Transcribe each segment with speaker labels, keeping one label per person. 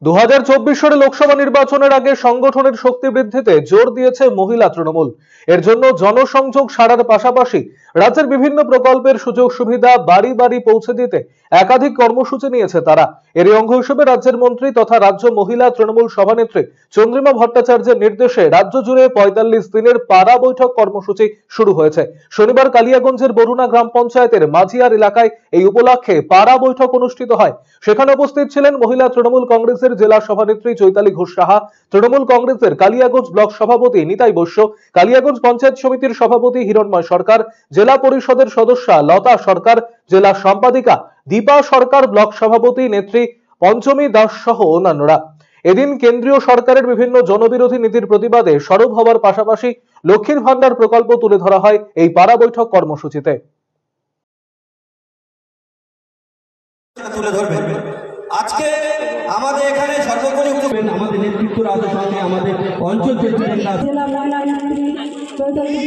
Speaker 1: সালে লোকসভা নির্বাচনের আগে সংগঠনের শক্তি বৃদ্ধিতে জোর দিয়েছে মহিলা তৃণমূল। এর জন্য জনসংযোগ সারার পাশাপাশি রাজ্যের বিভিন্ন প্রকল্পের সুযোগ সুবিধা বাড়ি বাড়ি পৌঁছে দিতে একাধিক কর্মসূচি নিয়েছে তারা। এরই অঙ্গ হিসেবে রাজ্যের মন্ত্রী তথা রাজ্য মহিলা তৃণমূল সভানেত্রী চন্দ্রিমা ভট্টাচার্যের নির্দেশে রাজ্য জুড়ে ৪৫ দিনের পাড়া বৈঠক কর্মসূচি শুরু হয়েছে। শনিবার কালিয়াগঞ্জের বরুণা গ্রাম পঞ্চায়েতের মাঝিয়ার এলাকায় এই উপলক্ষে পাড়া বৈঠক অনুষ্ঠিত হয়। সেখানে উপস্থিত ছিলেন মহিলা তৃণমূল কংগ্রেসের জেলা সভানেত্রী চৈতালি ঘোষ সাহা, তৃণমূল কংগ্রেসের কালিয়াগঞ্জ ব্লক সভাপতি নিতাই বৈশ্য, কালিয়াগঞ্জ পঞ্চায়েত সমিতির সভাপতি হিরণময় সরকার, জেলা পরিষদের সদস্যা লতা সরকার, জেলা সম্পাদিকা দীপা সরকার, ব্লক সভাপতি নেত্রী পঞ্চমী দাস সহ অন্যান্যরা। এদিন কেন্দ্রীয় সরকারের বিভিন্ন জনবিরোধী নীতির প্রতিবাদে সরব হওয়ার পাশাপাশি লক্ষ্মীর ভান্ডার প্রকল্প তুলে ধরা হয় এই পাড়া বৈঠক কর্মসূচিতে।
Speaker 2: আজকে আমাদের এখানে সর্বোপরি আমাদের নেতৃত্বরা আছে, সঙ্গে আমাদের অঞ্চল জেলা মহিলা নেত্রী চৌধুরী,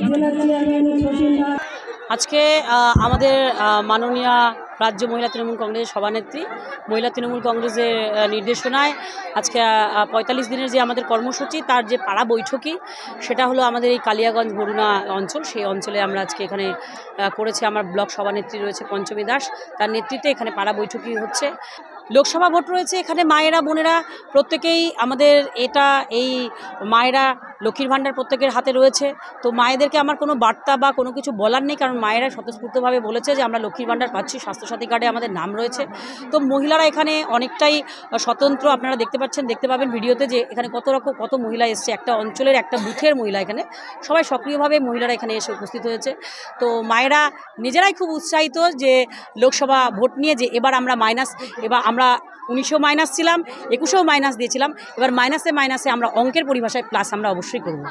Speaker 2: জেলা চেয়ারম্যান।
Speaker 3: আজকে আমাদের মাননীয় রাজ্য মহিলা তৃণমূল কংগ্রেসের সভানেত্রী মহিলা তৃণমূল কংগ্রেসের নির্দেশনায় আজকে ৪৫ দিনের যে আমাদের কর্মসূচি তার যে পাড়া বৈঠকি সেটা হলো আমাদের এই কালিয়াগঞ্জ বরুণা অঞ্চল। সেই অঞ্চলে আমরা আজকে এখানে করেছি। আমার ব্লক সভানেত্রী রয়েছে পঞ্চমী দাস, তার নেতৃত্বে এখানে পাড়া বৈঠকি হচ্ছে। লোকসভা ভোট রয়েছে, এখানে মায়েরা বোনেরা প্রত্যেকেই আমাদের এই মায়েরা লক্ষ্মীর ভাণ্ডার প্রত্যেকের হাতে রয়েছে। তো মায়েদেরকে আমার কোনো বার্তা বা কোনো কিছু বলার নেই, কারণ মায়েরা স্বতঃস্ফূর্তভাবে বলেছে যে আমরা লক্ষ্মীর ভাণ্ডার পাচ্ছি, স্বাস্থ্যসাথী কার্ডে আমাদের নাম রয়েছে। তো মহিলারা এখানে অনেকটাই স্বতন্ত্র, আপনারা দেখতে পাবেন ভিডিওতে যে এখানে কত মহিলা এসছে। একটা অঞ্চলের একটা বুথের মহিলা, এখানে সবাই সক্রিয়ভাবে মহিলারা এখানে এসে উপস্থিত হয়েছে। তো মায়েরা নিজেরাই খুব উৎসাহিত যে লোকসভা ভোট নিয়ে, যে এবার আমরা এবার আমরা 1900 মাইনাস ছিলাম, 2100 মাইনাস দিয়েছিলাম, এবার মাইনাসে আমরা অঙ্কের পরিভাষায় প্লাস আমরা অবশ্যই করব।